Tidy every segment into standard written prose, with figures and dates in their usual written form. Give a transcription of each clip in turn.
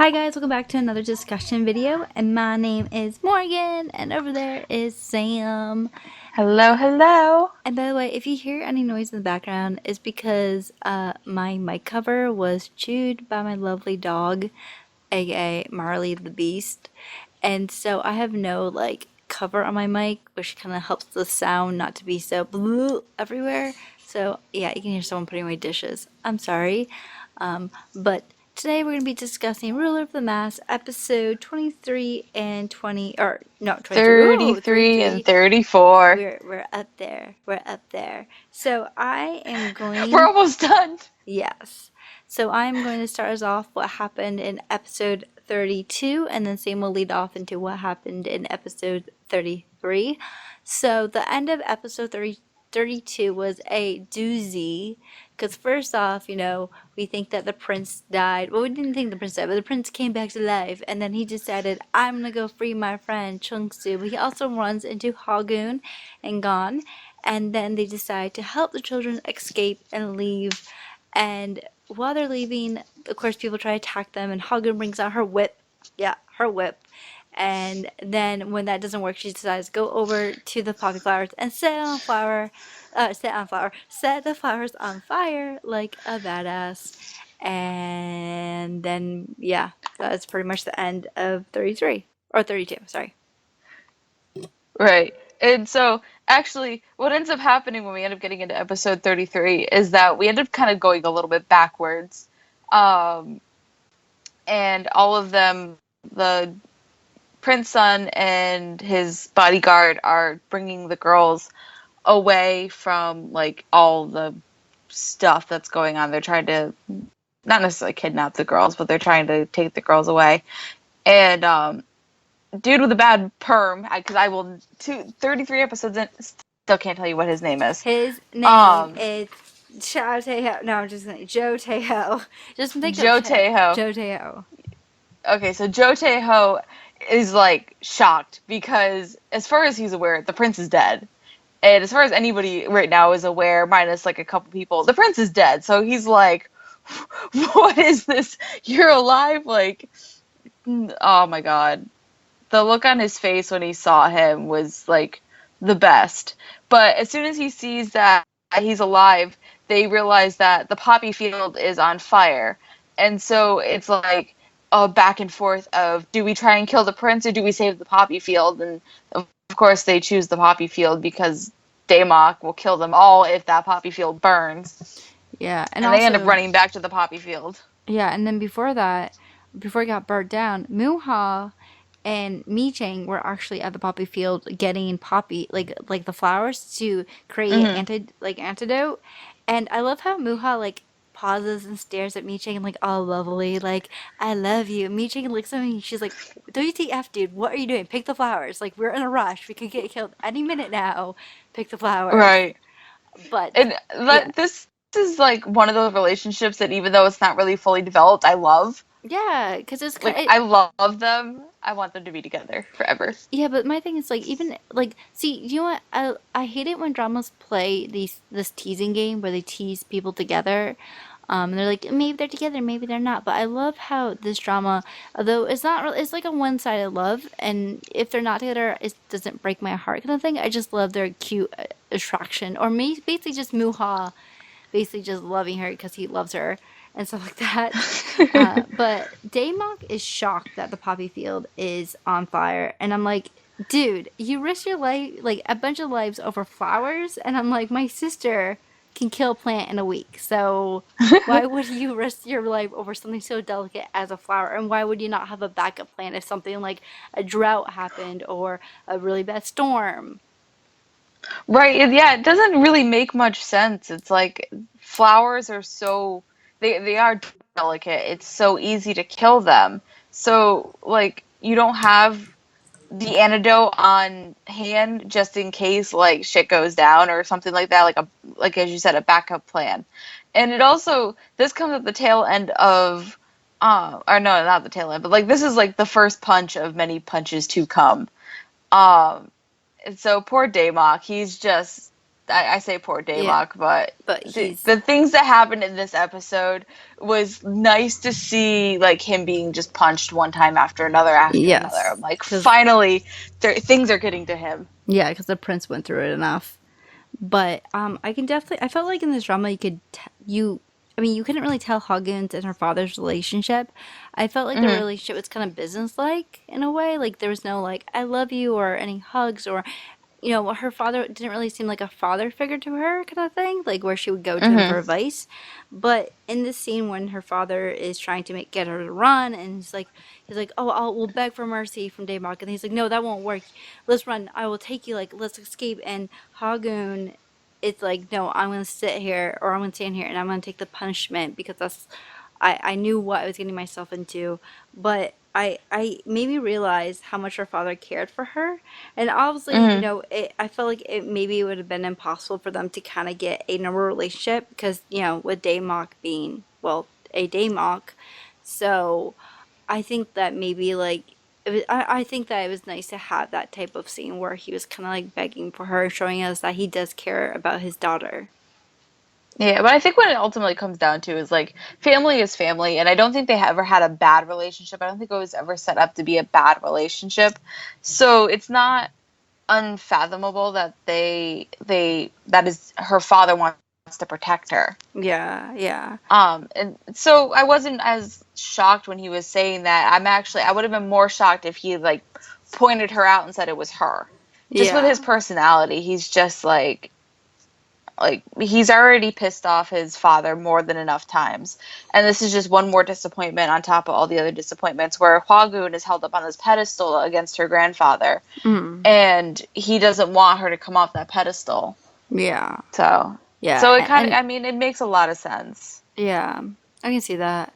Hi guys, welcome back to another discussion video, and my name is Morgan, and over there is Sam. Hello, hello. And by the way, if you hear any noise in the background, it's because my mic cover was chewed by my lovely dog, aka Marley the Beast, and so I have no cover on my mic, which kind of helps the sound not to be so everywhere. So yeah, you can hear someone putting away dishes. I'm sorry, but today we're going to be discussing Ruler of the Mass, episode 23 and 20, or no, 23. Ooh, 33 and 33. 34. We're up there. We're up there. So I am We're going, almost done. yes. So I'm going to start us off what happened in episode 32, and then Sam will lead off into what happened in episode 33. So the end of episode 32 was a doozy. Because first off, we think that the prince died. Well, we didn't think the prince died, but the prince came back to life. And then he decided, I'm going to go free my friend Chung-Soo. But he also runs into Hagoon and Gon. And then they decide to help the children escape and leave. And while they're leaving, of course, people try to attack them. And Hagoon brings out her whip. Yeah, her whip. And then when that doesn't work, she decides to go over to the poppy flowers and set the flowers on fire like a badass. And then, yeah, that's pretty much the end of 33 or 32. Sorry. Right. And so, actually, what ends up happening when we end up getting into episode 33 is that we end up kind of going a little bit backwards. Um, and all of them, the prince son and his bodyguard, are bringing the girls away from, like, all the stuff that's going on. They're trying to not necessarily kidnap the girls, but they're trying to take the girls away. And dude with a bad perm, because I will 33 episodes in, still can't tell you what his name is. His name Um, is Chow Taeho. No, I'm just saying Joe Taeho. Just think of Joe Taeho. Joe Taeho. Okay, so Joe Taeho is like shocked because, as far as he's aware, the prince is dead. And as far as anybody right now is aware, minus like a couple people, the prince is dead. So he's like, "What is this? You're alive!" Like, oh my god. The look on his face when he saw him was like the best. But as soon as he sees that he's alive, they realize that the poppy field is on fire. And so it's like a back and forth of, do we try and kill the prince or do we save the poppy field? And of course they choose the poppy field because Daemok will kill them all if that poppy field burns. Yeah, and And they end up also, running back to the poppy field. yeah, and then before that, before it got burnt down, Muha and Mi-Chang were actually at the poppy field getting poppy like the flowers to create Hmm. antidote. And I love how Muha pauses and stares at Mi-Chang like all lovely, like I love you. Mi-Chang looks at me and she's like, WTF, dude, what are you doing? Pick the flowers. Like we're in a rush. We could get killed any minute now. Pick the flowers. Right. But And yeah. this is like one of those relationships that, even though it's not really fully developed, I love. Yeah, because it's Like, kind. I love them. I want them to be together forever. Yeah, but my thing is even see, you know what? I hate it when dramas play this teasing game where they tease people together. And they're like, maybe they're together, maybe they're not. But I love how this drama, although it's not really, it's like a one-sided love, and if they're not together, it doesn't break my heart kind of thing. I just love their cute attraction, or me basically just Muha basically just loving her because he loves her and stuff like that. But Daemok is shocked that the poppy field is on fire, and I'm like, dude, you risk your life, like a bunch of lives over flowers, and I'm like, my sister can kill a plant in a week, so why would you risk your life over something so delicate as a flower? And why would you not have a backup plan if something like a drought happened or a really bad storm? Right. Yeah, it doesn't really make much sense. It's like flowers are so they are delicate. It's so easy to kill them. So like you don't have the antidote on hand just in case like shit goes down or something like that, like as you said, a backup plan. And it also, this comes at the tail end of or no, not the tail end, but like this is like the first punch of many punches to come. Um and so poor Daymok, he's just I say poor Yeah, Daybok, but but the, he's the things that happened in this episode was nice to see, like him being just punched one time after another after another. yes, I'm like, because finally, things are getting to him. yeah, because the prince went through it enough. But I can definitely. I felt like in this drama, you. I mean, you couldn't really tell Huggins and her father's relationship. I felt like the Hmm. relationship was kind of businesslike in a way. Like there was no like "I love you" or any hugs or, her father didn't really seem like a father figure to her kind of thing. Like where she would go to him Hmm. for advice. But in this scene when her father is trying to get her to run, and he's like, "Oh, we'll beg for mercy from Daybok," and he's like, "No, that won't work. Let's run. I will take you. Like, let's escape." And Hagoon, it's like, "No, I'm gonna sit here, or I'm gonna stand here, and I'm gonna take the punishment because I knew what I was getting myself into." But I made me realize how much her father cared for her, and obviously, Hmm. I felt like it would have been impossible for them to kind of get a normal relationship because with Daymok being, well, a Daymok. So I think that maybe like I think that it was nice to have that type of scene where he was kind of like begging for her, showing us that he does care about his daughter. Yeah, but I think what it ultimately comes down to is like family is family, and I don't think they ever had a bad relationship. I don't think it was ever set up to be a bad relationship. So it's not unfathomable that that is her father wants to protect her. Yeah, yeah, And so I wasn't as shocked when he was saying that. I would have been more shocked if he like pointed her out and said it was her. Just with his yeah, personality, he's just like he's already pissed off his father more than enough times. And this is just one more disappointment on top of all the other disappointments where Hwagun is held up on this pedestal against her grandfather mm, and he doesn't want her to come off that pedestal. yeah, So yeah, so it kind of and I mean it makes a lot of sense. yeah, I can see that.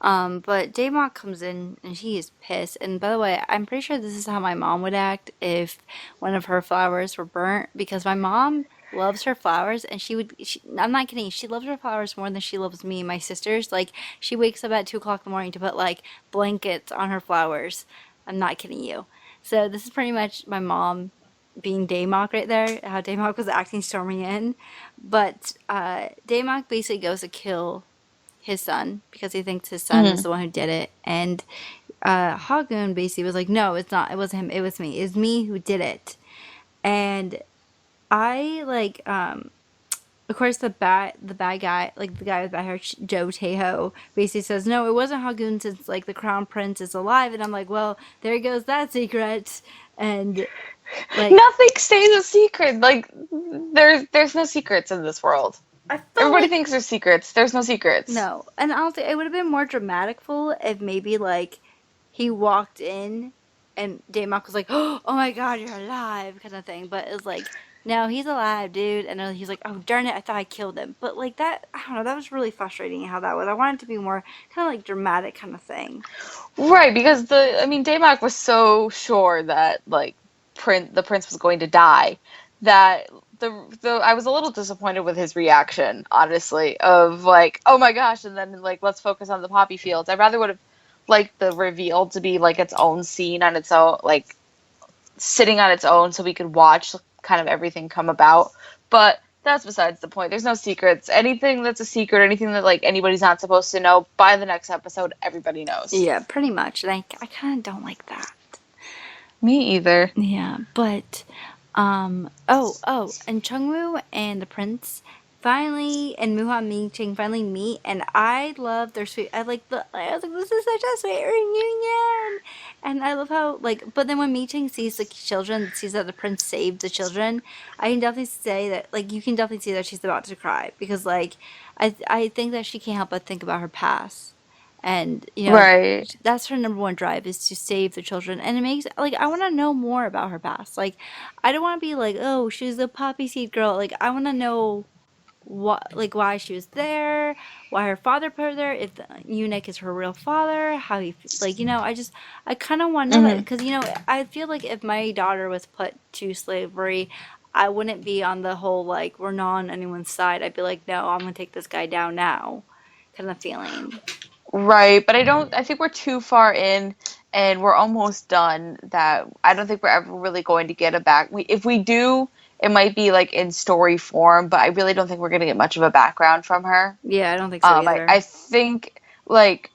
But Daymok comes in and he is pissed. And by the way, I'm pretty sure this is how my mom would act if one of her flowers were burnt because my mom loves her flowers and I'm not kidding, she loves her flowers more than she loves me and my sisters. Like she wakes up at 2 o'clock in the morning to put like blankets on her flowers. I'm not kidding you. So this is pretty much my mom being Daymok right there, how Daymok was acting storming in. But Daymok basically goes to kill his son because he thinks his son is Hmm. the one who did it. And Hagun basically was like, "No, it's not. It wasn't him. It was me. It's me who did it." And I like, of course, the bad guy, like the guy with bad hair, Joe Teho, basically says, "No, it wasn't Hagun since like the crown prince is alive." And I'm like, "Well, there goes that secret." And like, Nothing stays a secret. Like there's no secrets in this world. I felt Everybody like thinks there's secrets. There's no secrets. no, and honestly, it would have been more dramaticful if maybe like he walked in and Daymok was like, "Oh my God, you're alive," kind of thing. But it's like, no, he's alive, dude. And then he's like, "Oh darn it, I thought I killed him." But like that, I don't know. That was really frustrating how that was. I wanted it to be more kind of like dramatic kind of thing. Right, because I mean Daymok was so sure that like the prince was going to die that the I was a little disappointed with his reaction, honestly, of like, oh my gosh, and then like let's focus on the poppy fields. I rather would have liked the reveal to be like its own scene on its own, like sitting on its own so we could watch kind of everything come about. But that's besides the point. There's no secrets. Anything that's a secret, anything that like anybody's not supposed to know, by the next episode, everybody knows. Yeah, pretty much. Like I kind of don't like that. Me either. Yeah, but and Chungwoo and the prince finally and Muha Ming finally meet, and I love their sweet. I was like, this is such a sweet reunion, and I love how like. But then when Ming sees the children, sees that the prince saved the children, I can definitely say that like you can definitely see that she's about to cry because like I think that she can't help but think about her past, and Right. that's her number one drive is to save the children, and it makes like I want to know more about her past. Like I don't want to be like, oh, she's a poppy seed girl. Like I want to know what, like why she was there, why her father put her there, if the eunuch is her real father, how he like I kind of want to know that Hmm. because I feel like if my daughter was put to slavery, I wouldn't be on the whole like we're not on anyone's side. I'd be like, no, I'm gonna take this guy down now, kind of feeling. Right, but I think we're too far in and we're almost done that I don't think we're ever really going to get it back. If we do, It might be like in story form, but I really don't think we're gonna get much of a background from her. Yeah, I don't think so I either. think like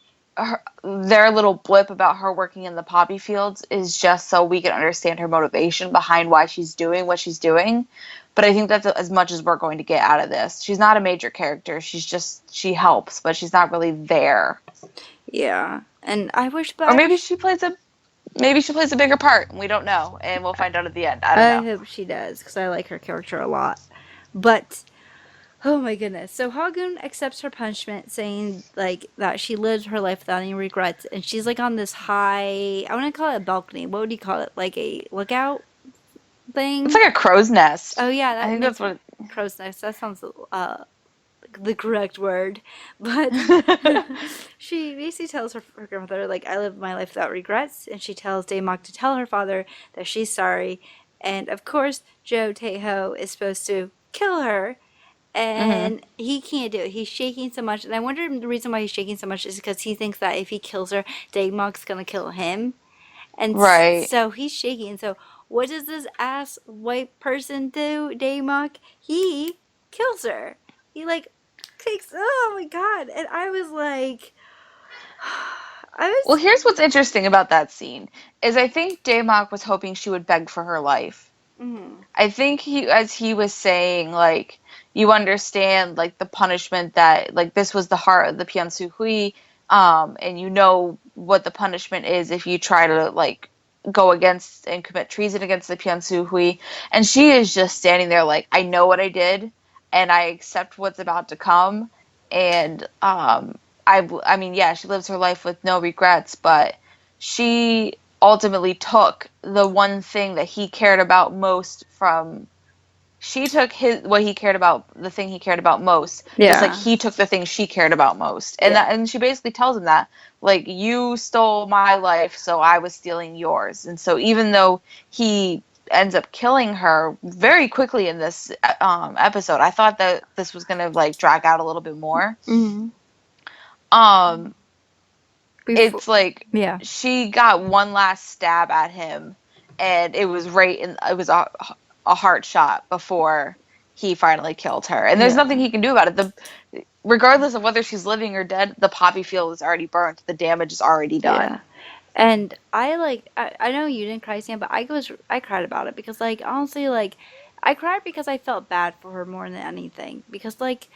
their little blip about her working in the poppy fields is just so we can understand her motivation behind why she's doing what she's doing. But I think that's as much as we're going to get out of this. She's not a major character. She helps, but she's not really there. Yeah, and I wish, but Or I wish. maybe she plays a bigger part, and we don't know, and we'll find out at the end. I don't I know. hope she does because I like her character a lot. But oh my goodness. So Hagun accepts her punishment, saying like that she lived her life without any regrets, and she's like on this high. I want to call it a balcony. What would you call it? Like a lookout It's thing? like a crow's nest. Oh yeah, I that think makes that's what. crow's nest. That sounds the correct word. But she basically tells her grandmother like I lived my life without regrets, and she tells Daemok to tell her father that she's sorry. And of course, Joe Taeho is supposed to kill her, Hmm. and he can't do it. He's shaking so much, and I wonder the reason why he's shaking so much is because he thinks that if he kills her, Daemok's gonna kill him, and Right. so he's shaking. So what does this ass white person do, Daemok? He kills her. He like takes. Oh my god! And I was like, I Well, was. here's what's interesting about that scene is I think Daemok was hoping she would beg for her life. Mm, I think as he was saying, like, you understand, like, the punishment that, like, this was the heart of the Pyonsu Hui, and you know what the punishment is if you try to, like, go against and commit treason against the Pyonsu Hui. And she is just standing there, like, I know what I did, and I accept what's about to come. And, I mean, yeah, she lives her life with no regrets, but she ultimately took the one thing that he cared about most from she took his what he cared about the thing he cared about most just like yeah, he took the thing she cared about most yeah, and she basically tells him that like you stole my life so I was stealing yours and so even though he ends up killing her very quickly in this episode I thought that this was gonna like drag out a little bit more mm, um before, it's like yeah, she got one last stab at him and it was right in it was a heart shot before he finally killed her and there's yeah, nothing he can do about it regardless of whether she's living or dead the poppy field is already burnt the damage is already yeah. done. And I like I know you didn't cry, Sam, but I cried about it because like honestly like I cried because I felt bad for her more than anything because like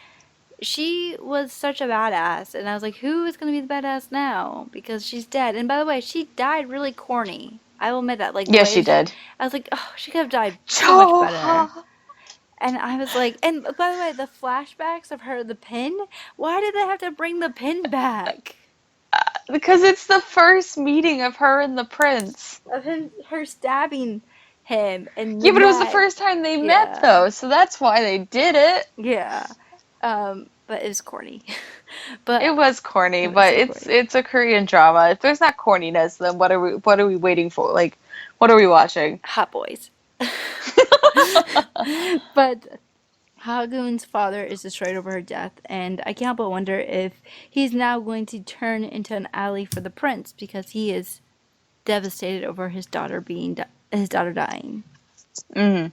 she was such a badass and I was like who is going to be the badass now because she's dead. And by the way, she died really corny. I will admit that like the Yes, way she did. I was like oh she could have died so much better. Choha! And I was like and by the way the flashbacks of her the pin, why did they have to bring the pin back? Because it's the first meeting of her and the prince. Of him her stabbing him in the Yeah, but it was the neck. first time they met Yeah. though, so that's why they did it. Yeah. But it was corny. It But was corny, it was but so it's corny. it's a Korean drama. If there's not corniness, then what are we waiting for? Like, what are we watching? Hot boys. But Hagun's father is destroyed over her death, and I can't but wonder if he's now going to turn into an ally for the prince because he is devastated over his daughter dying. Hmm.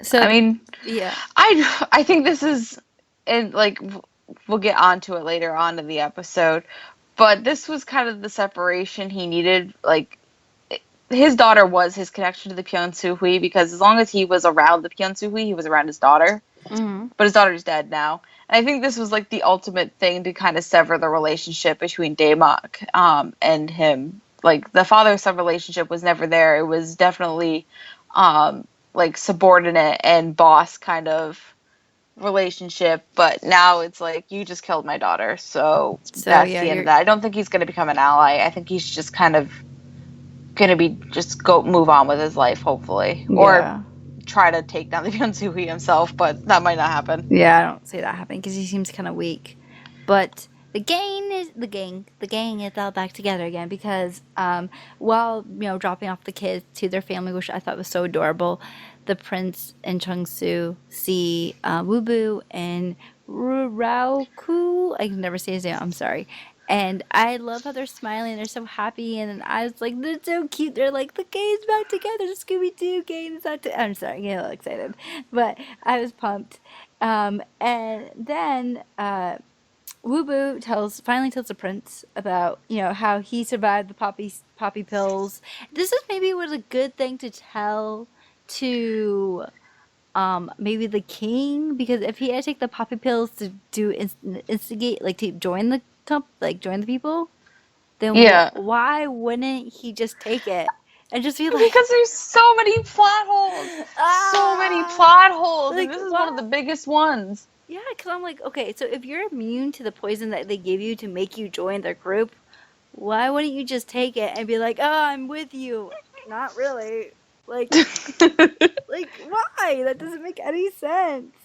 So I mean, yeah, I think this is, and like we'll get onto it later on in the episode, but this was kind of the separation he needed. Like his daughter was his connection to the Pyeonsu Hui because as long as he was around the Pyeonsu Hui, he was around his daughter. mm-hmm. But his daughter's dead now. And I think this was like the ultimate thing to kind of sever the relationship between Daemok and him. Like the father son relationship was never there. It was definitely like subordinate and boss kind of relationship. But now it's like you just killed my daughter, so So that's yeah, the end of you're that. I don't think he's going to become an ally. I think he's just kind of going to be just go move on with his life, hopefully, or yeah. try to take down the Byung-Soo himself. But that might not happen. Yeah, I don't see that happening because he seems kind of weak. But the gang is all back together again because while dropping off the kids to their family, which I thought was so adorable, the prince and Chung Soo see Woo Boo and Raoku. I can never say his name. I'm sorry. And I love how they're smiling. They're so happy, and I was like, they're so cute. They're like, the gang's back together. The Scooby Doo gang is back together. I'm sorry, I'm getting a little excited, but I was pumped. And then Wu Boo finally tells the prince about how he survived the poppy pills. This is maybe was a good thing to tell to maybe the king, because if he had to take the poppy pills to instigate, like to join the join the people, then Yeah. why wouldn't he just take it and just be like, Because there's so many plot holes. So many ah, plot holes, and like this is one of what? the biggest ones. Yeah, because I'm like, okay, so if you're immune to the poison that they give you to make you join their group, why wouldn't you just take it and be like, oh, I'm with you? Not really. Like, why? That doesn't make any sense.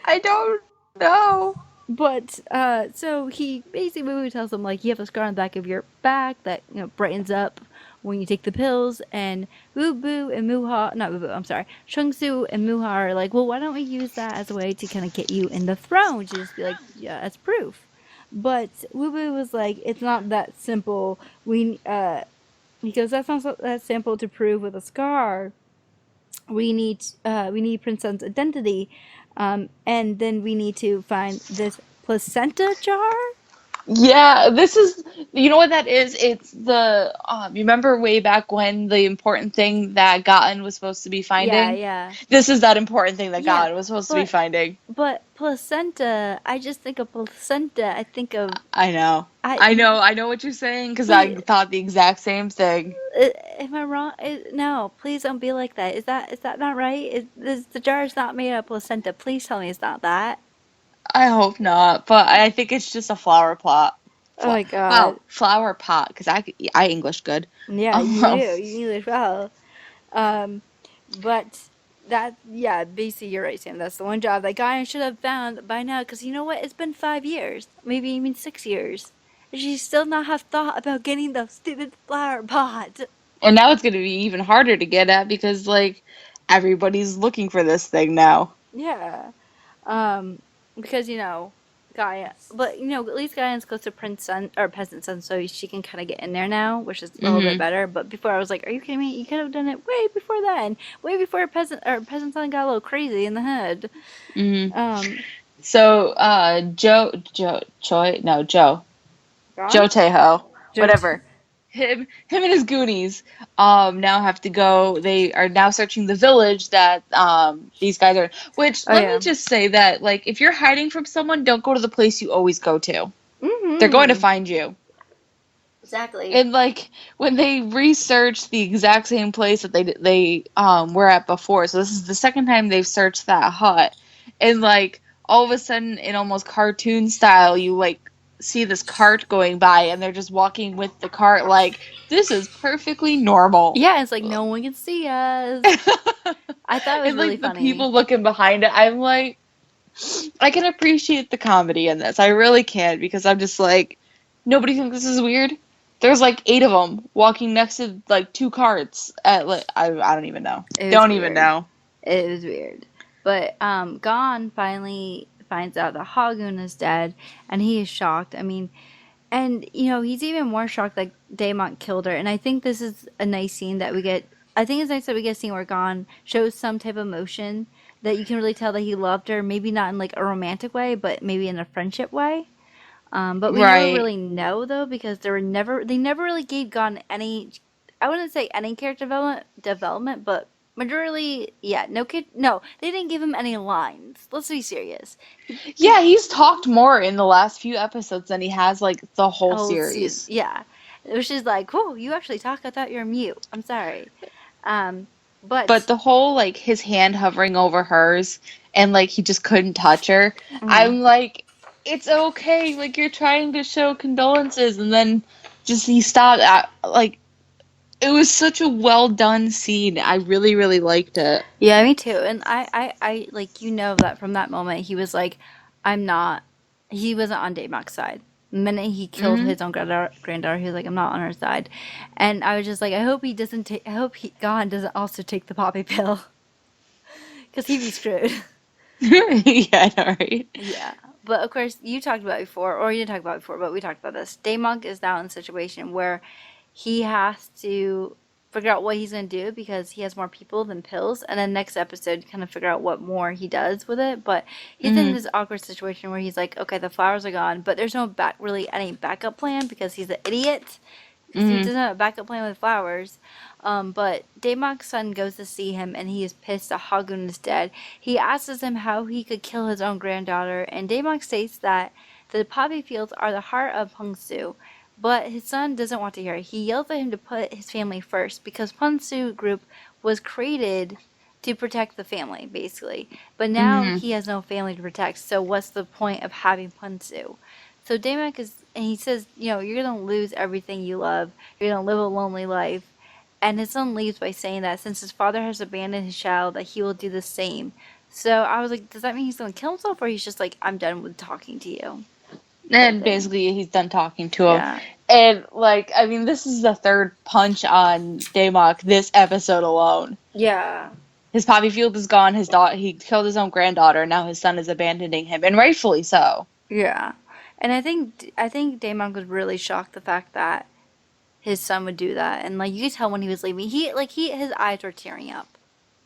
I don't know. But so he basically Moo tells him like you have a scar on the back of your back that brightens up when you take the pills, and Wu Boo and Muha, not Wu Boo, I'm sorry, Shungsu and Muha are like, well, why don't we use that as a way to kind of get you in the throne? To just be like, yeah, as proof. But Wu Boo was like, it's not that simple. Because that's not that simple to prove with a scar. We need Prince Sun's identity, and then we need to find this placenta jar. Yeah, this is, you know what that is? It's the, you remember way back when the important thing that Gotten was supposed to be Yeah, finding? yeah, This is that important thing that yeah. Gotten was supposed to be But finding. placenta. I just think of placenta. I think of I know. I. I know what you're saying because I Please, thought the exact same thing. am I wrong? No, please don't be like that. Is that not right? The jar is not made of placenta. Please tell me it's not that. I hope not, but I think it's just a flower pot. Oh my Wow, god. flower pot, because I English good. Yeah, you Um, do. You English well. Um, but yeah, basically, you're right, Sam. That's the one job that guy should have found by now. Because you know what? It's been 5 years, maybe even 6 years, and she still not have thought about getting the stupid flower pot. and now it's going to be even harder to get at because, like, everybody's looking for this thing now. Yeah. Um, because Gaia, but at least Gaia's close to Prince Sun or Peasant Sun, so she can kind of get in there now, which is a little bit Hmm. better. But before I was like, are you kidding me? You could have done it way before then, way before Peasant Sun got a little crazy in the head. Hmm. Um, So, Choi, no, Gone? Joe Teho, Joked. whatever. Him and his Goonies now have to go. They are now searching the village that these guys are. Which Oh let me yeah. just say that like if you're hiding from someone, don't go to the place you always go to. They're going to Mm-hmm. find you. Exactly. And like when they researched the exact same place that they were at before, so this is the second time they've searched that hut, and like all of a sudden in almost cartoon style, you like see this cart going by, and they're just walking with the cart like this is perfectly normal. Yeah, it's like no one can see us. I thought it was And really like the funny. people looking behind it, I'm like, I can appreciate the comedy in this. I really can because I'm just like, nobody thinks this is weird. There's like 8 of them walking next to like 2 carts at like I don't even know. It was Don't even weird. know. It was weird. But Gon finally finds out that Hagun is dead, and he is shocked. I mean, and he's even more shocked that Daemon killed her. And I think this is a nice scene that we get. I think it's nice that we get a scene where Gon shows some type of emotion that you can really tell that he loved her. Maybe not in like a romantic way, but maybe in a friendship way. But we never Right. really know though, because they never really gave Gon any. I wouldn't say any character development, but majority, yeah, no, they didn't give him any lines. Let's be serious. He Yeah, he's talked more in the last few episodes than he has like the whole whole season, series. yeah, which is like, oh, you actually talk. I thought you're mute. I'm sorry. Um, But but the whole like his hand hovering over hers and like he just couldn't touch her. mm, I'm like it's okay. Like you're trying to show condolences and then just he stopped at, like it was such a well done scene. I really, really liked it. yeah, me too. And I like that from that moment he was like, I'm not. He wasn't on Damon's side. The minute he killed Hmm. his own granddaughter, he was like, I'm not on her side. And I was just like, I hope he doesn't take. I hope God doesn't also take the poppy pill, because he'd be screwed. Yeah, I know, right? Yeah. But of course, you talked about it before, or you didn't talk about it before, but we talked about this. Daemon is now in a situation where he has to figure out what he's going to do because he has more people than pills. And then next episode, kind of figure out what more he does with it. But he's in Hmm. this awkward situation where he's like, okay, the flowers are gone, but there's no really any backup plan because he's an idiot. Because he Hmm. doesn't have a backup plan with flowers. But Damon's son goes to see him and he is pissed that Hagun is dead. He asks him how he could kill his own granddaughter, and Damon states that the poppy fields are the heart of Pungsu. But his son doesn't want to hear it. He yells at him to put his family first because Pungsu group was created to protect the family, basically. But now Hmm. he has no family to protect, so what's the point of having Pungsu? So Damak is, and he says, you're going to lose everything you love. You're going to live a lonely life. And his son leaves by saying that since his father has abandoned his child, that he will do the same. So I was like, does that mean he's going to kill himself, or he's just like, I'm done with talking to you, type And thing? basically, he's done talking to him. Yeah. And, like, I mean, this is the third punch on Daymok this episode alone. Yeah. His poppy field is gone. His daughter, he killed his own granddaughter. Now his son is abandoning him, and rightfully so. Yeah. And I think Damon was really shocked the fact that his son would do that, and like you could tell when he was leaving, his eyes were tearing up.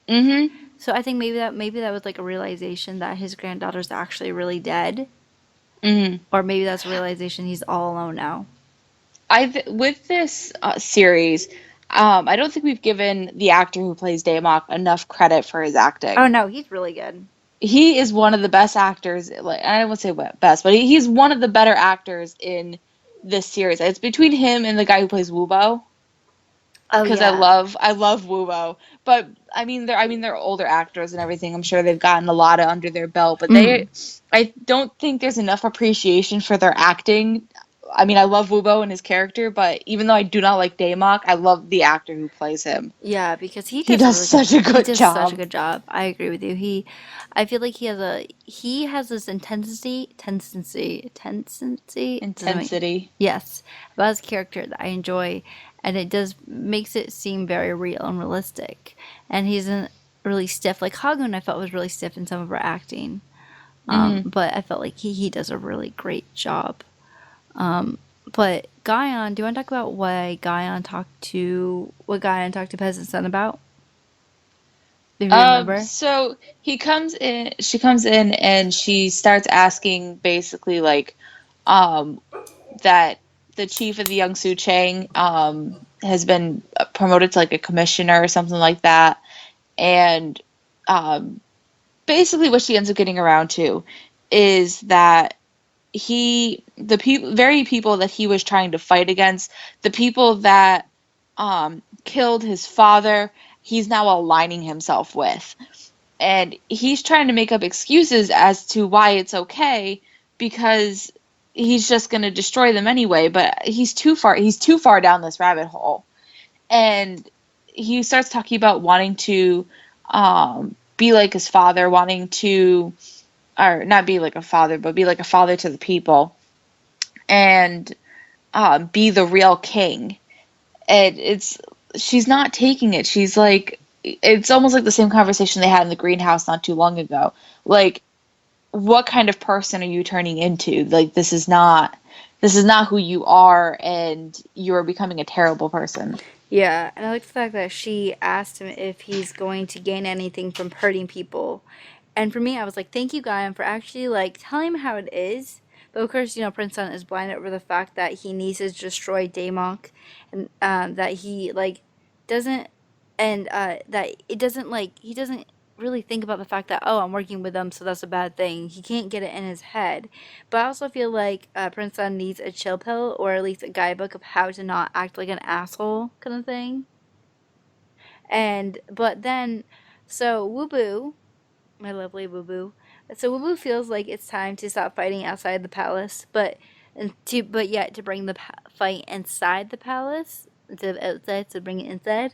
Hmm. So I think maybe that was like a realization that his granddaughter's actually really dead, Hmm. or maybe that's a realization he's all alone now. With this series, I don't think we've given the actor who plays Daymok enough credit for his Oh acting. no, he's really good. He is one of the best actors. Like, I won't say best, but he's one of the better actors in this series. It's between him and the guy who plays Wubo, Oh because yeah. I love Wubo. But they're older actors and everything. I'm sure they've gotten a lot under their belt, but Mm. I don't think there's enough appreciation for their acting. I mean, I love Wubo and his character, but even though I do not like Daymok, I love the actor who plays him. Yeah, because he He does a does really good such a he good does such a job. good job. I agree with you. I feel like he has this intensity doesn't make Intensity. yes about his character that I enjoy, and it does makes it seem very real and realistic. And he isn't really stiff like Hagun. I felt was really stiff in some of her acting, Hmm. but I felt like he does a really great job. But Guyon, do you want to talk about what Guyon talked to Peasant Son about? If you remember. So she comes in and she starts asking basically like, um, that the chief of the Youngsu Chang, has been promoted to like a commissioner or something like that. And, um, basically what she ends up getting around to is that the very people that he was trying to fight against, the people that, killed his father, he's now aligning himself with. And he's trying to make up excuses as to why it's okay because he's just going to destroy them anyway, but he's too far down this rabbit hole. And he starts talking about wanting to, be like his father, wanting to, or not be like a father, but be like a father to the people, and, be the real king. And she's not taking it. She's like, it's almost like the same conversation they had in the greenhouse not too long ago. Like, what kind of person are you turning into? Like, this is not who you are, and you're becoming a terrible person. Yeah, and I like the fact that she asked him if he's going to gain anything from hurting people. And for me, I was like, thank you, Guyan, for actually like telling him how it is. But of course, Prince Sun is blinded over the fact that he needs to destroy Damonk, and that he like doesn't, and that it doesn't like he doesn't really think about the fact that I'm working with them, so that's a bad thing. He can't get it in his head. But I also feel like Prince Sun needs a chill pill, or at least a guidebook of how to not act like an asshole, kind of thing. And but then, so Woo my lovely Woo Boo. So Woo Boo feels like it's time to stop fighting outside the palace, but yet to bring the fight inside the palace instead of outside, to bring it inside.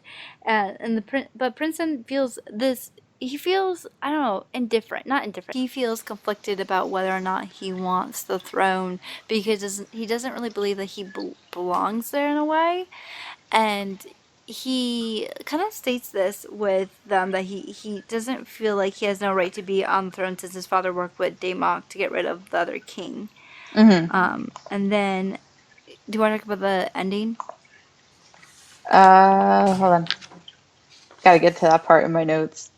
But Princeton feels this. He feels, I don't know, indifferent. Not indifferent. He feels conflicted about whether or not he wants the throne because he doesn't really believe that he belongs there in a way, and he kind of states this with them that he doesn't feel like he has no right to be on the throne since his father worked with Daemok to get rid of the other king. And then, do you want to talk about the ending? Hold on. Gotta get to that part in my notes.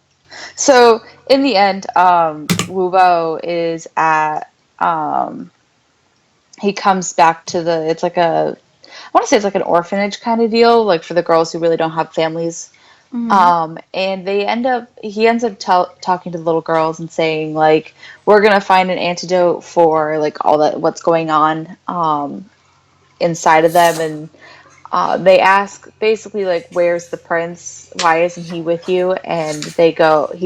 So in the end, Wubo is at he comes back to the it's like a I want to say it's like an orphanage kind of deal, like for the girls who really don't have families. Mm-hmm. And he ends up talking to the little girls and saying like, we're gonna find an antidote for like all that what's going on inside of them, and they ask basically like, where's the prince? Why isn't he with you? And he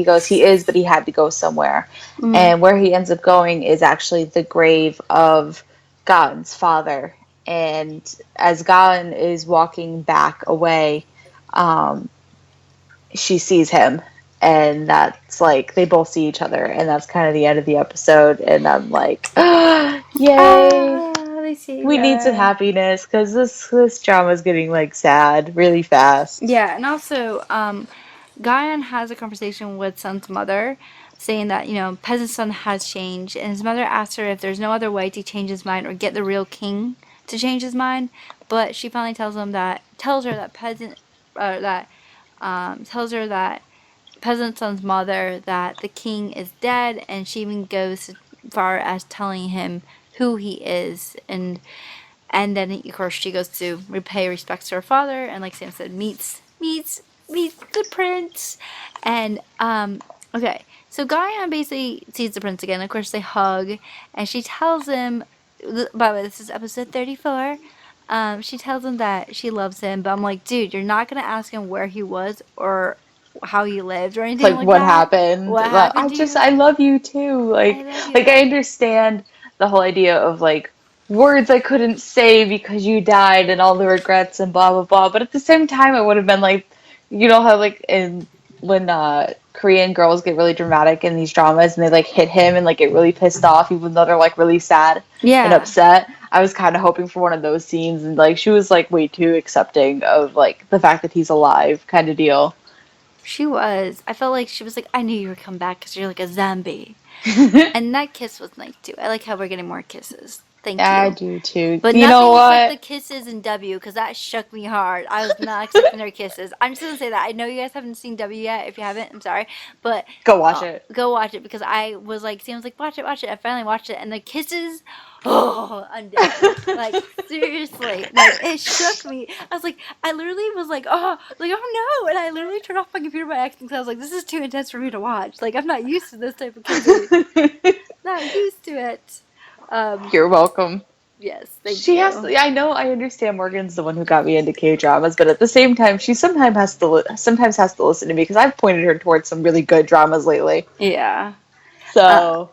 goes, he is, but he had to go somewhere. Mm-hmm. And where he ends up going is actually the grave of Galen's father. And as Galen is walking back away, um, she sees him. And that's like, they both see each other. And that's kind of the end of the episode. And I'm like, yay! They see We need some that. happiness because this drama is getting like sad really fast. Yeah, and also, Guyan has a conversation with Sun's mother, saying that peasant son has changed, and his mother asks her if there's no other way to change his mind or get the real king to change his mind, but she finally tells her that tells her that peasant son's mother that the king is dead, and she even goes as far as telling him who he is, and then of course she goes to repay respects to her father, and like Sam said, meets the prince, and okay, so Guyan basically sees the prince again. Of course, they hug, and she tells him. By the way, this is episode 34. She tells him that she loves him, but I'm like, dude, you're not gonna ask him where he was or how he lived or anything Like like what that. happened? What Well, happened to you? I love you too. I love Like you. I understand the whole idea of like words I couldn't say because you died and all the regrets and blah blah blah. But at the same time, it would have been like, you know how like in when Korean girls get really dramatic in these dramas and they like hit him and like get really pissed off even though they're like really sad and Yeah, upset. I was kind of hoping for one of those scenes, and like she was like way too accepting of like the fact that he's alive kind of deal. she was. I felt like she was like, I knew you would come back because you're like a zombie. And that kiss was nice too. I like how we're getting more kisses. Thank I you. do too. But You know nothing except the what? kisses in W because that shook me hard. I was not expecting their kisses. I'm just gonna say that. I know you guys haven't seen W yet. If you haven't, I'm sorry, but Go watch it. go watch it because I was like, Sam was like, watch it, watch it. I finally watched it, and the kisses. Oh, I'm dead. Like seriously, like it shook me. I was like, I literally was like oh no, and I literally turned off my computer by accident because I was like, this is too intense for me to watch. Like I'm not used to this type of kissing. Not used to it. Um, You're welcome. yes, thank She has you. to, I know, I understand Morgan's the one who got me into K dramas, but at the same time, she sometimes has to listen to me because I've pointed her towards some really good dramas lately. Yeah. Uh, So,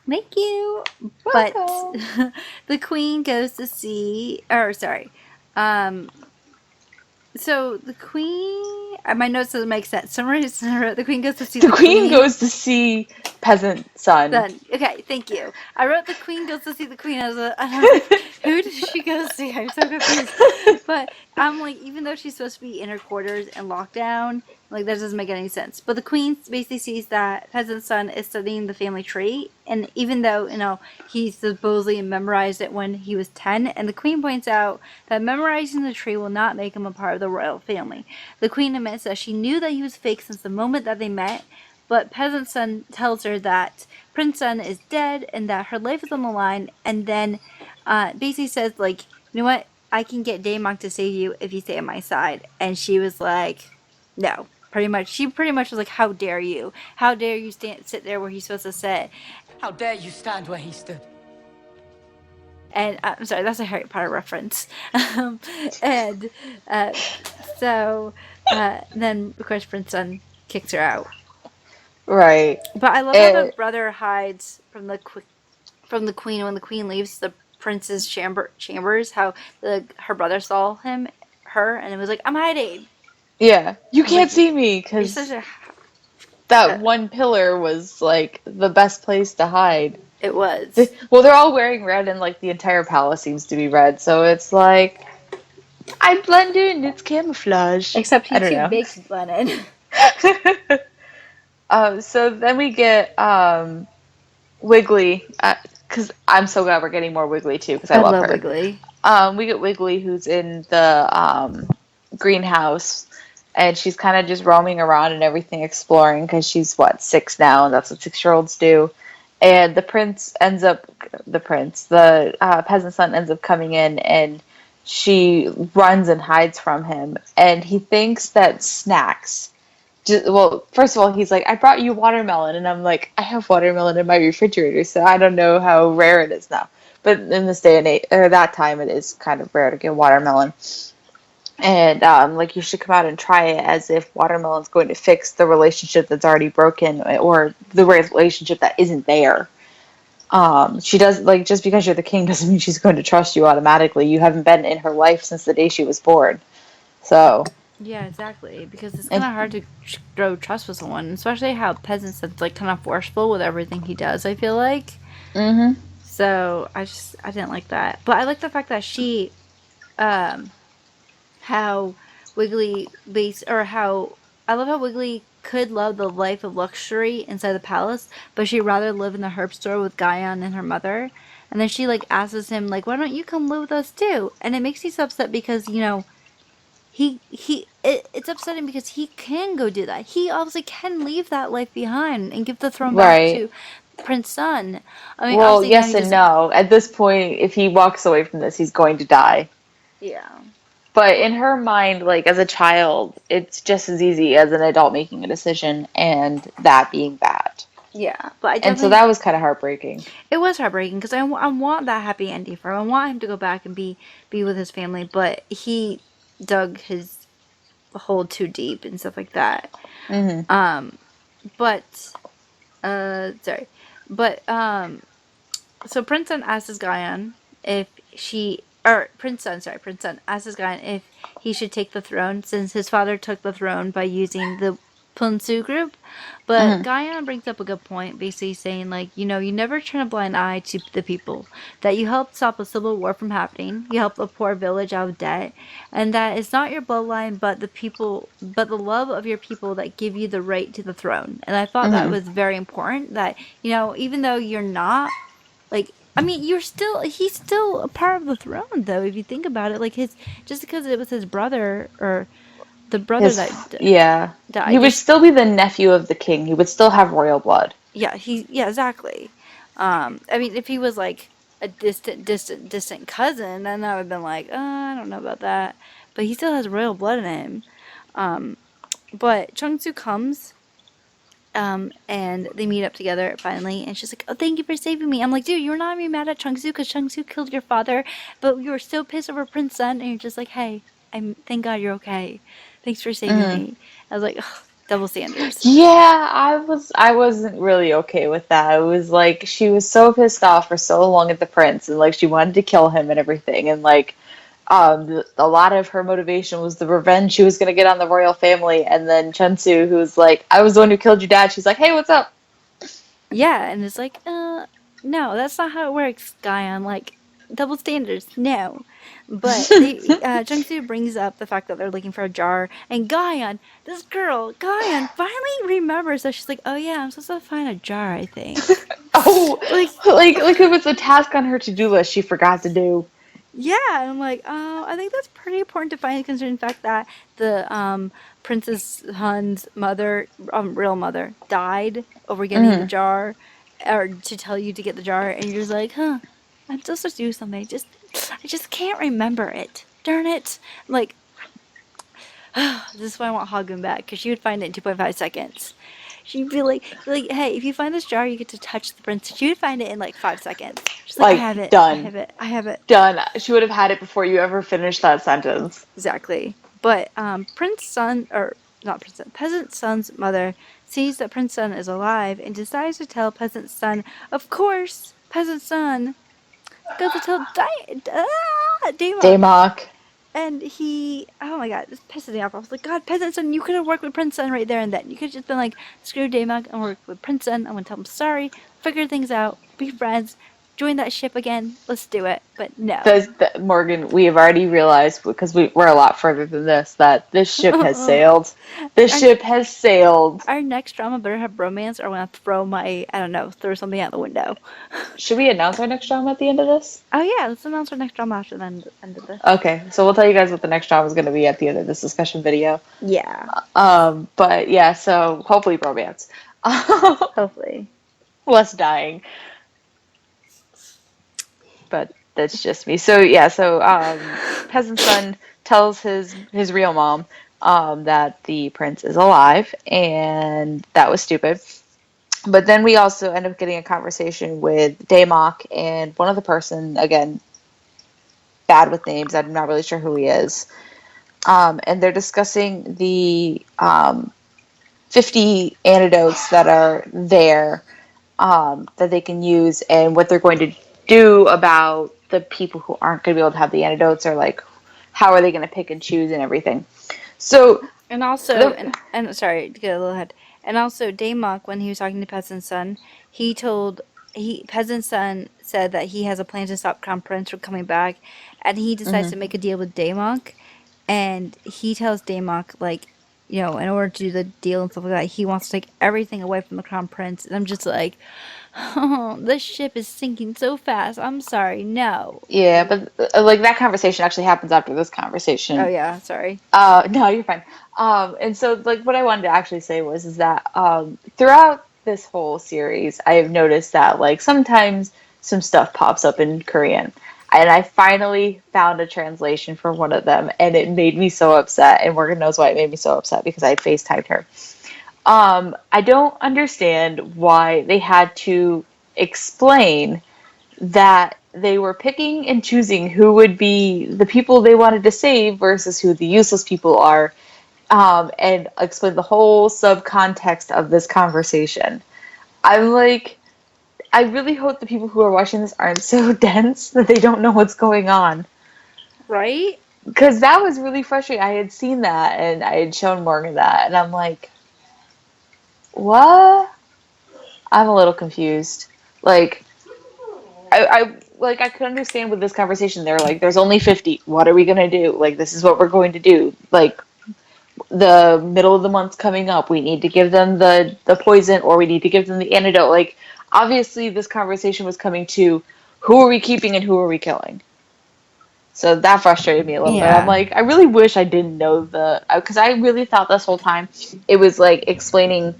Thank you. But welcome. the queen goes to see, or sorry, um, so the queen. My notes doesn't make sense. Somewhere the queen goes to see The the queen queen. goes to see peasant son. Then okay, thank you. I wrote the queen goes to see the queen and I was like, who does she go see? I'm so confused. But I'm like, even though she's supposed to be in her quarters and lockdown, like that doesn't make any sense. But the queen basically sees that peasant's son is studying the family tree, and even though he supposedly memorized it when he was 10, and the queen points out that memorizing the tree will not make him a part of the royal family. The queen admits that she knew that he was fake since the moment that they met, but Peasant Son tells her that Prince Sun is dead and that her life is on the line, and then basically says, like, you know what? I can get Daemon to save you if you stay on my side. And she was like, no. Pretty much, she pretty much was like, how dare you? How dare you sit there where he's supposed to sit? How dare you stand where he stood? And I'm sorry, that's a Harry Potter reference. And uh, so then, of course, Prince Sun kicks her out. Right. But I love how the brother hides from the queen when the queen leaves the prince's chambers. How her brother saw her, and it was like, I'm hiding. Yeah. You I was can't like, see me you're such because a. that one pillar was like the best place to hide. It was. Well, they're all wearing red, and like the entire palace seems to be red, so it's like I blend in. It's camouflage. Except I he don't too know. baked blended. So then we get Wiggly, because I'm so glad we're getting more Wiggly too, because I I love love her. Wiggly. We get Wiggly, who's in the greenhouse, and she's kind of just roaming around and everything, exploring, because she's what, 6 now, and that's what 6-year-olds do. And the peasant son ends up coming in, and she runs and hides from him, and he thinks that snacks. Well, first of all, he's like, I brought you watermelon. And I'm like, I have watermelon in my refrigerator, so I don't know how rare it is now. But in this day and age, or that time, it is kind of rare to get watermelon. And like, you should come out and try it, as if watermelon's going to fix the relationship that's already broken, or the relationship that isn't there. She does, like, just because you're the king doesn't mean she's going to trust you automatically. You haven't been in her life since the day she was born. So, Yeah, exactly. Because it's kind and of hard to grow trust with someone, especially how peasants that's like kind of forceful with everything he does. I feel like mm-hmm. so. I didn't like that, but I like the fact that she um how Wiggly base or how I love how Wiggly could love the life of luxury inside the palace, but she'd rather live in the herb store with Guyon and her mother. And then she like asks him like, "Why don't you come live with us too?" And it makes me so upset because it's upsetting because he can go do that. He obviously can leave that life behind and give the throne back Right. to Prince Sun. I mean, Well, obviously now yes he and doesn't. no. At this point, if he walks away from this, he's going to die. Yeah. But in her mind, like, as a child, it's just as easy as an adult making a decision, and that being that. Yeah, but I And so definitely that was kind of heartbreaking. it was heartbreaking because I want that happy ending for him. I want him to go back and be with his family, but he dug his hole too deep and stuff like that. Hmm. Um, but sorry, but so Prince Sun asks Guyon if she or Prince Sun, sorry, Prince Sun asks Guyon if he should take the throne since his father took the throne by using the Punsu group. But Hmm. Guyon brings up a good point, basically saying like, you never turn a blind eye to the people. That you helped stop a civil war from happening. You helped a poor village out of debt, and that it's not your bloodline, but but the love of your people that give you the right to the throne. And I thought that Hmm. was very important. That even though you're not like, I mean, he's still a part of the throne, though. If you think about it, like just because it was his brother or the brother that Yeah. He died, would just still be the nephew of the king. He would still have royal blood. yeah, exactly. I mean, if he was like a distant cousin, then I would have been like, I don't know about that. But he still has royal blood in him. Um, but Chung-Soo comes and they meet up together finally, and she's like, "Oh, thank you for saving me." I'm like, "Dude, you're not even mad at Chung-Soo because Chung-Soo killed your father, but you were so pissed over Prince Sun, and you're just like, hey, thank God you're okay. Thanks for saving Hmm. me." I was like, ugh, double standards. Yeah, I wasn't really okay with that. It was like, she was so pissed off for so long at the prince, and like, she wanted to kill him and everything, and like, a lot of her motivation was the revenge she was going to get on the royal family. And then Chunsu, who's like, I was the one who killed your dad, she's like, hey, what's up? Yeah, and it's like, no, that's not how it works, Guyon. Like, double standards, no. But Jungsu brings up the fact that they're looking for a jar, and Guyon finally remembers that she's like, oh yeah, I'm supposed to find a jar, I think. Oh, Like, like it was a task on her to-do list she forgot to do. yeah, and I'm like, oh, I think that's pretty important to find, considering the fact that the Princess Hun's mother, real mother, died over getting the Mm. jar, or to tell you to get the jar, and you're just like, huh, I'm supposed to do something. I just can't remember it. Darn it! Like, this is why I want Hagun back because she would find it in 2.5 seconds. She'd be like, hey, if you find this jar, you get to touch the princess. She would find it in like 5 seconds. She's like, I have Like, it, I done. have it, I have it. Done. She would have had it before you ever finished that sentence. Exactly. But Prince Sun, or not Prince Sun, Peasant Sun's mother sees that Prince Sun is alive and decides to tell Peasant Sun, of course, Peasant Sun goes to tell Daemok. Daymok. And oh my god, this pisses me off. I was like, God, Peasant Sun, you could have worked with Prince Sun right there and then. You could have just been like, screw Daemok and work with Prince Sun. I'm gonna tell him sorry, figure things out, be friends. join that ship again. Let's do it. But no. Morgan, we have already realized, because we're a lot further than this, that this ship has sailed. This our, ship has sailed. our next drama better have romance, or I'm gonna throw my, I don't know, throw something out the window. Should we announce our next drama at the end of this? Oh yeah, let's announce our next drama after the end of this. Okay, so we'll tell you guys what the next drama is going to be at the end of this discussion video. Yeah, But yeah, so hopefully romance. hopefully. Less dying. But that's just me. So yeah, so peasant son tells his real mom that the prince is alive, and that was stupid. But then we also end up getting a conversation with Daymok and one other person, again, bad with names. I'm not really sure who he is. And they're discussing the 50 antidotes that are there that they can use and what they're going to do about the people who aren't going to be able to have the antidotes, or like how are they going to pick and choose and everything. So, And also, and sorry to get a little ahead. And also, Daymok, when he was talking to Peasant's son, he told Peasant's son said that he has a plan to stop Crown Prince from coming back, and he decides mhm. to make a deal with Daymok, and he tells Daymok like, you know, in order to do the deal and stuff like that, he wants to take everything away from the Crown Prince. And I'm just like, oh, this ship is sinking so fast. I'm sorry, no. Yeah, but like that conversation actually happens after this Oh conversation. yeah, sorry. No, you're fine. And so like what I wanted to actually say was is that throughout this whole series, I have noticed that like sometimes some stuff pops up in Korean. And I finally found a translation for one of them, and it made me so upset. And Morgan knows why it made me so upset, because I FaceTimed her. I don't understand why they had to explain that they were picking and choosing who would be the people they wanted to save versus who the useless people are, and explain the whole subcontext of this conversation. I'm like, I really hope the people who are watching this aren't so dense that they don't know what's going on. Right? Because that was really frustrating. I had seen that and I had shown Morgan that, and I'm like, what? I'm a little confused. Like, I could understand with this conversation. They're like, there's only 50. What are we gonna do? Like, this is what we're going to do. Like, the middle of the month's coming up. We need to give them the poison, or we need to give them the antidote. Like, obviously, this conversation was coming to who are we keeping and who are we killing. So that frustrated me a little bit. I'm Yeah. like, I really wish I didn't know because I really thought this whole time it was like explaining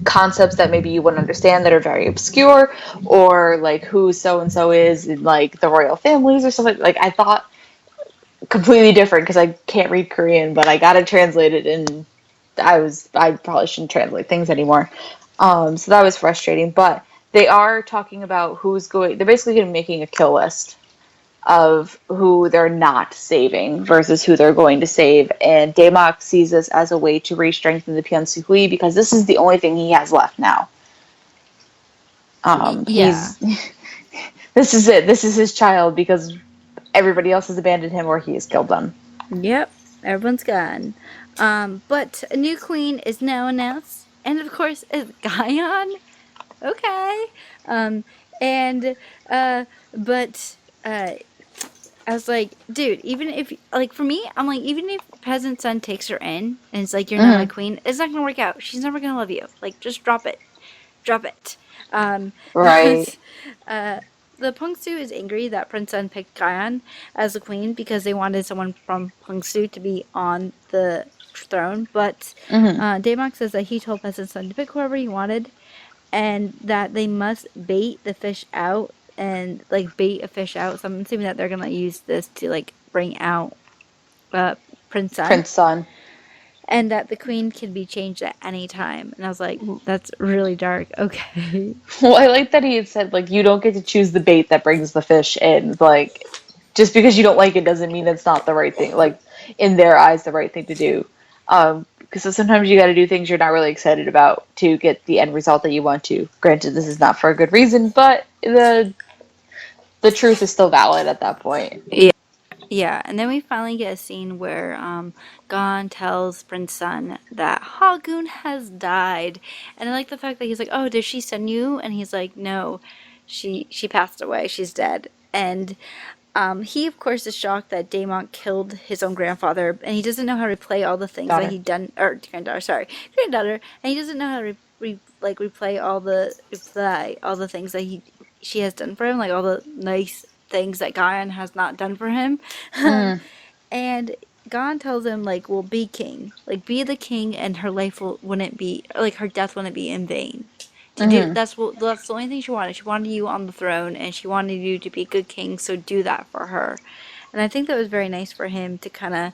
concepts that maybe you wouldn't understand that are very obscure, or like who so and so is in like the royal families or something. Like I thought completely different because I can't read Korean, but I got it translated, and I probably shouldn't translate things anymore. So that was frustrating. But they are talking about who's going. They're basically going to be making a kill list of who they're not saving versus who they're going to save. And Daemok sees this as a way to re-strengthen the Pyeonsuhui, because this is the only thing he has left now. Yeah. He's this is it. This is his child, because everybody else has abandoned him or he has killed them. Yep. Everyone's gone. But a new queen is now announced, and of course, it's Guyon. Okay. Um, and but I was like, dude, even if like for me, I'm like, even if peasant son takes her in and it's like you're not my Mm-hmm. queen, it's not gonna work out. She's never gonna love you. Like, just drop it, drop it. Right. But the Pungsu is angry that Prince Sun picked Guyon as the queen because they wanted someone from Pungsu to be on the throne. But Mm-hmm. Daemok says that he told Peasant Son to pick whoever he wanted, and that they must bait the fish out and like bait a fish out. So I'm assuming that they're gonna use this to like bring out Prince Sun, Prince Son. and that the queen can be changed at any time. And I was like, that's really dark. Okay. Well, I like that he had said like you don't get to choose the bait that brings the fish in. Like, just because you don't like it doesn't mean it's not the right thing. Like, in their eyes, the right thing to do. Because sometimes you got to do things you're not really excited about to get the end result that you want to. Granted, this is not for a good reason, but the truth is still valid at that point. Yeah. Yeah, and then we finally get a scene where Gon tells Prince Sun that Hagun has died. And I like the fact that he's like, oh, did she send you? And he's like, no, she passed away. She's dead. And he, of course, is shocked that Daemon killed his own grandfather, and he doesn't know how to replay all the things that Daughter. he'd done, or granddaughter, sorry, granddaughter, and he doesn't know how to replay all the things that she has done for him, like all the nice things that Gaon has not done for him. Mm, And Gon tells him, like, well, be king. Like, be the king, and her life wouldn't be, like, her death wouldn't be in vain. To do, mm-hmm. that's the only thing she wanted. She wanted you on the throne, and she wanted you to be a good king, so do that for her. And I think that was very nice for him to kind of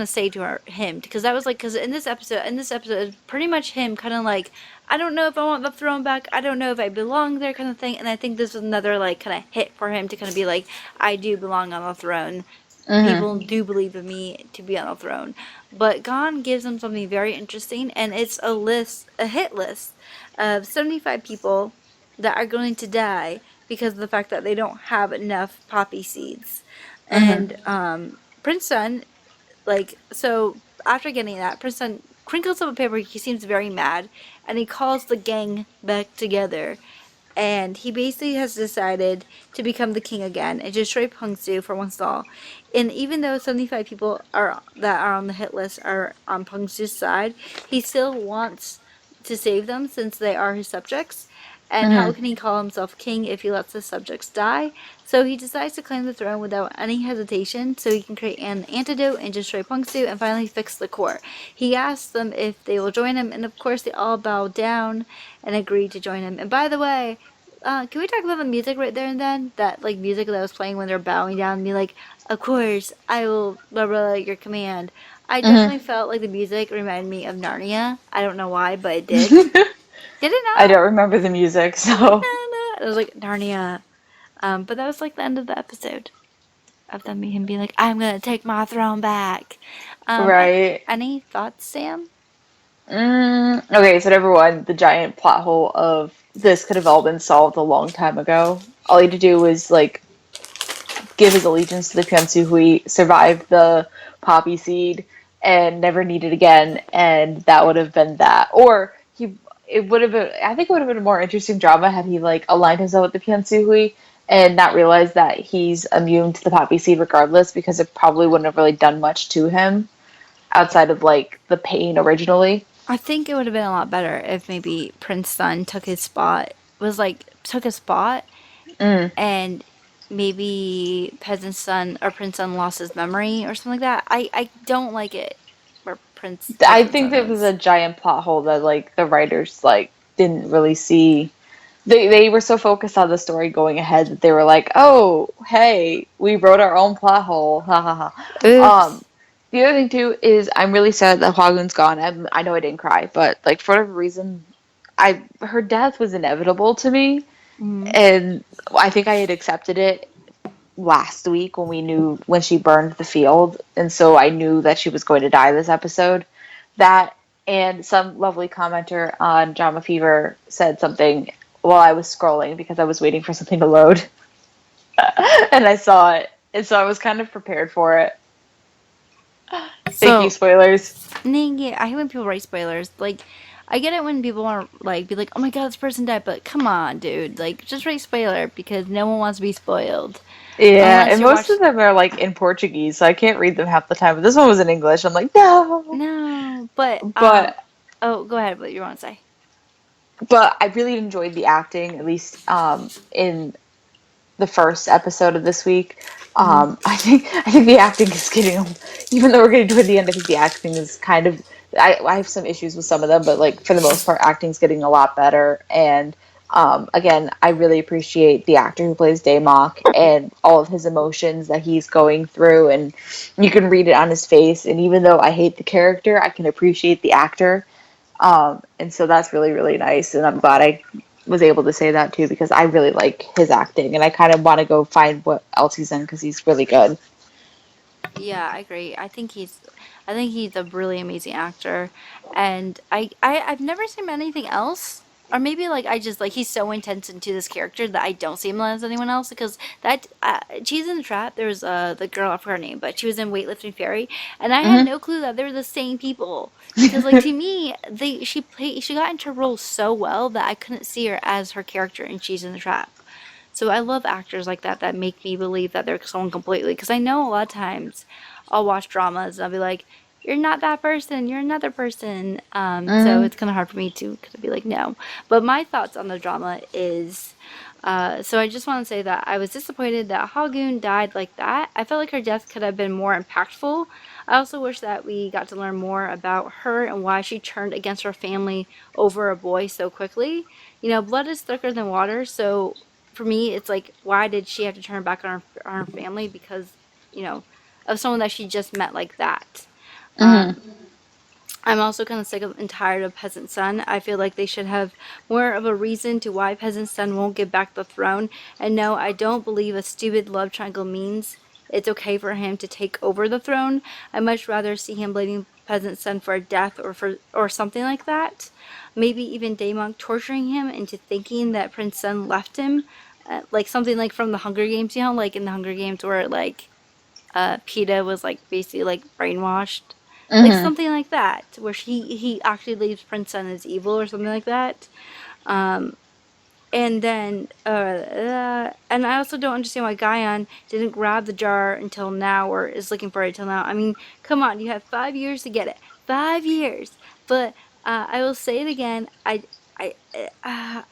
say to him, because that was like, because in this episode, it's pretty much him kind of like, I don't know if I want the throne back. I don't know if I belong there, kind of thing. And I think this was another like kind of hit for him to kind of be like, I do belong on the throne. Mm-hmm. People do believe in me to be on the throne. But Gon gives him something very interesting, and it's a hit list of 75 people that are going to die because of the fact that they don't have enough poppy seeds. Mm-hmm. And Prince Sun, like, so after getting that, Prince Sun crinkles up a paper. He seems very mad, and he calls the gang back together. And he basically has decided to become the king again and destroy Pengsu for once and all. And even though 75 people that are on the hit list are on Pengsu's side, he still wants to save them since they are his subjects. And how Mm-hmm. can he call himself king if he lets his subjects die? So he decides to claim the throne without any hesitation so he can create an antidote and destroy Pengsu and finally fix the court. He asks them if they will join him, and of course they all bow down and agree to join him. And by the way, can we talk about the music right there and then? That like music that was playing when they're bowing down and be like, "Of course, I will blah blah, your command." I definitely felt like the music reminded me of Narnia. I don't know why, but it did. Mm-hmm. Did it I not? don't remember the music, so It was like Narnia. But that was like the end of the episode of them him being like, "I'm gonna take my throne back." right. Any thoughts, Sam? Okay, so number one, the giant plot hole of this could have all been solved a long time ago. All he had to do was like give his allegiance to the Pyonsu-hui, survive the poppy seed, and never need it again, and that would have been that. Or it would have been. I think it would have been a more interesting drama had he like aligned himself with the Pyonsu-hui and not realized that he's immune to the poppy seed regardless, because it probably wouldn't have really done much to him outside of like the pain originally. I think it would have been a lot better if maybe Prince Sun took his spot, Mm. and maybe Peasant Son or Prince Son lost his memory or something like that. I don't like it where I Peasant think Son that was is. a giant plot hole that like the writers like didn't really see. They were so focused on the story going ahead that they were like, "Oh, hey, we wrote our own plot hole." Ha ha ha. Oops. The other thing too is I'm really sad that Hwagun's gone. I know I didn't cry, but like for whatever reason, I her death was inevitable to me, Mm. and I think I had accepted it last week when she burned the field, and so I knew that she was going to die this episode. That and some lovely commenter on Drama Fever said something while I was scrolling because I was waiting for something to load, and I saw it, and so I was kind of prepared for it. Thank you, So, spoilers. yeah, I hate when people write spoilers. Like, I get it when people want to like be like, "Oh my god, this person died," but come on, dude, like just write spoiler because no one wants to be spoiled Yeah, unless and you're most watching. of them are like in Portuguese, so I can't read them half the time. But this one was in English. I'm like, no. No, but But oh, go ahead. What you want to say? I really enjoyed the acting, at least in the first episode of this week. Mm-hmm. I think the acting is getting, even though we're getting toward the end, I think the acting is kind of. I have some issues with some of them, but like for the most part, acting's getting a lot better. And again, I really appreciate the actor who plays Daymok and all of his emotions that he's going through, and you can read it on his face. And even though I hate the character, I can appreciate the actor. And so that's really, really nice. And I'm glad I was able to say that too, because I really like his acting and I kind of want to go find what else he's in because he's really good. Yeah, I agree. I think he's a really amazing actor, and I've never seen him in anything else. or maybe like I just like he's so intense into this character that I don't see him as anyone else because that Cheese in the Trap. There was the girl, I forgot her name, but she was in Weightlifting Fairy, and I had Hmm. no clue that they were the same people because like to me she got into roles so well that I couldn't see her as her character in Cheese in the Trap. So I love actors like that that make me believe that they're someone completely. Because I know a lot of times I'll watch dramas and I'll be like, "You're not that person. You're another person." So Hmm. it's kind of hard for me to kind of be like, "No." But my thoughts on the drama is, so I just want to say that I was disappointed that Hagoon died like that. I felt like her death could have been more impactful. I also wish that we got to learn more about her and why she turned against her family over a boy so quickly. You know, blood is thicker than water, so for me, it's like, why did she have to turn back on her family because, you know, of someone that she just met like that? Hmm. I'm also kind of sick of and tired of Peasant Son. I feel like they should have more of a reason to why Peasant Son won't give back the throne. And no, I don't believe a stupid love triangle means it's okay for him to take over the throne. I'd much rather see him blaming Peasant Son for a death or something like that. Maybe even Daemonk torturing him into thinking that Prince Sun left him. Like something like from the Hunger Games, you know, like in the Hunger Games where like PETA was like basically like brainwashed, like Hmm. something like that, where he actually believes Prince Sun is evil or something like that. And then, and I also don't understand why Guyon didn't grab the jar until now, or is looking for it until now. I mean, come on, you have 5 years to get it, 5 years. But I will say it again. I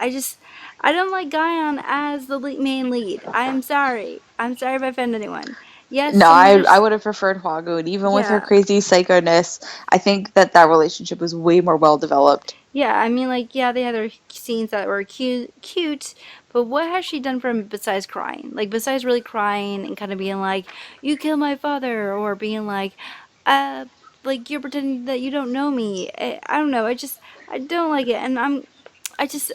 just, I don't like Guyon as the main lead. I'm sorry. I'm sorry if I offend anyone. Yes, No, some I others, would have preferred Hwagoon, even with her yeah. crazy psychoness. I think that that relationship was way more well developed. Yeah, I mean, like, yeah, they had their scenes that were cute, but what has she done for him besides crying? Like, besides really crying and kind of being like, "You killed my father," or being uh, like you're pretending that you don't know me. I don't know. I don't like it, and it's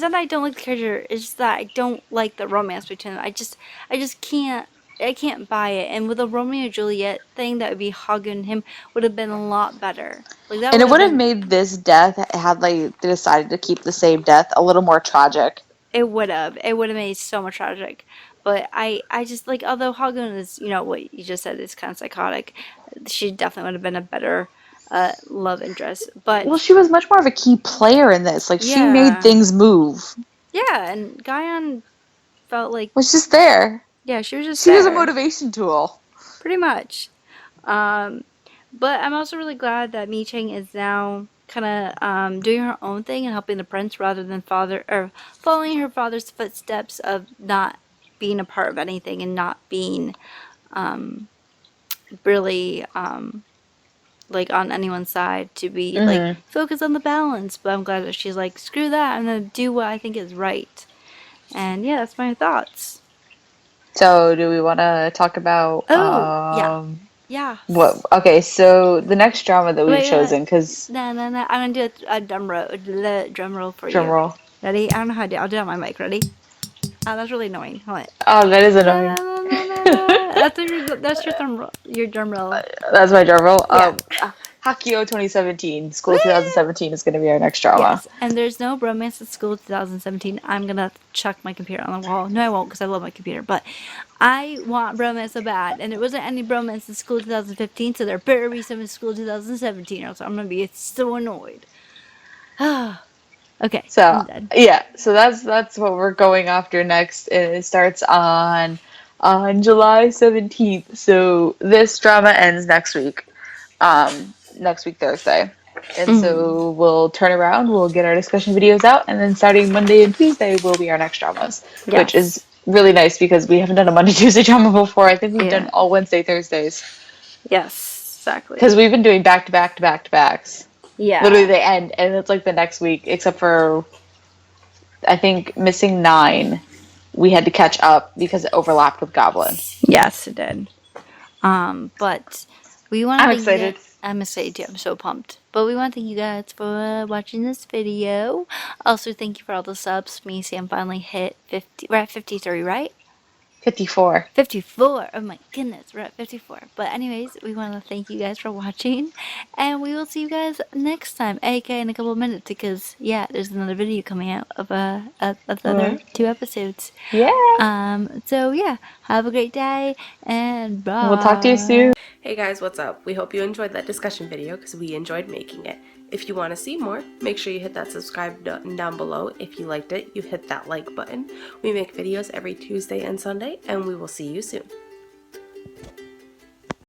not that I don't like the character. It's just that I don't like the romance between them. I just can't. I can't buy it. And with a Romeo and Juliet thing, that would be Hug and him would have been a lot better. Like that And would it have would have been made this death, had they decided to keep the same death, a little more tragic. It would have. It would have made it so much tragic. But I just like, although Hagun is, you know, what you just said is kind of psychotic, she definitely would have been a better love interest. Well, But she was much more of a key player in this. Like, she made yeah, things move. yeah, and Guyon felt like, Was just there. yeah, she was just She was a there, motivation tool. pretty much. Um, but I'm also really glad that Mi Chang is now kind of doing her own thing and helping the prince rather than father or following her father's footsteps of not being a part of anything and not being really like on anyone's side to be like Hmm. focused on the balance. But I'm glad that she's like, screw that, I'm gonna do what I think is right. And yeah, that's my thoughts. So, do we want to talk about Oh yeah, what? yes. Okay, so the next drama that we've Wait, wait, wait. chosen, because No, no, no. I'm gonna do a drum roll for drum you. roll. Ready? I don't know how to do it. I'll do it on my mic. Ready? Oh, that's really annoying. Hold on. Oh, that is La, annoying. la, la, la, la, la. That's your drum roll. Your drum roll. That's my drum roll. Yeah. Hakio 2017, Woo! School 2017 is going to be our next drama. Yes, and there's no Romance at School 2017. I'm gonna chuck my computer on the wall. No, I won't because I love my computer. But I want Romance so bad, and there wasn't any Romance in School 2015, so there better be some in School 2017, or else I'm gonna be so annoyed. Okay, So I'm done. yeah, so that's what we're going after next, and it starts on July 17th. So this drama ends next week Thursday, and Mm, so we'll turn around, we'll get our discussion videos out, and then starting Monday and Tuesday will be our next dramas, which is yes. really nice because we haven't done a Monday Tuesday drama before. I think we've done Yeah. all Wednesday Thursdays Yes. because Exactly. we've been doing back to back to back to backs. Literally, Yeah. they end, and it's like the next week, except for I think missing 9, we had to catch up because it overlapped with Goblin. Yes, it did. But we want to I'm thank you excited. guys. I'm excited too. I'm so pumped. But we want to thank you guys for watching this video. Also, thank you for all the subs. Me and Sam finally hit 50. We're at 53, right? 54. 54. Oh my goodness, we're at 54. But anyways, we want to thank you guys for watching, and we will see you guys next time, aka in a couple of minutes, because yeah, there's another video coming out of of the other 2 episodes. Yeah. So yeah, have a great day, and We'll talk to you soon. bye. Hey guys, what's up? We hope you enjoyed that discussion video because we enjoyed making it. If you want to see more, make sure you hit that subscribe button down below. If you liked it, you hit that like button. We make videos every Tuesday and Sunday, and we will see you soon.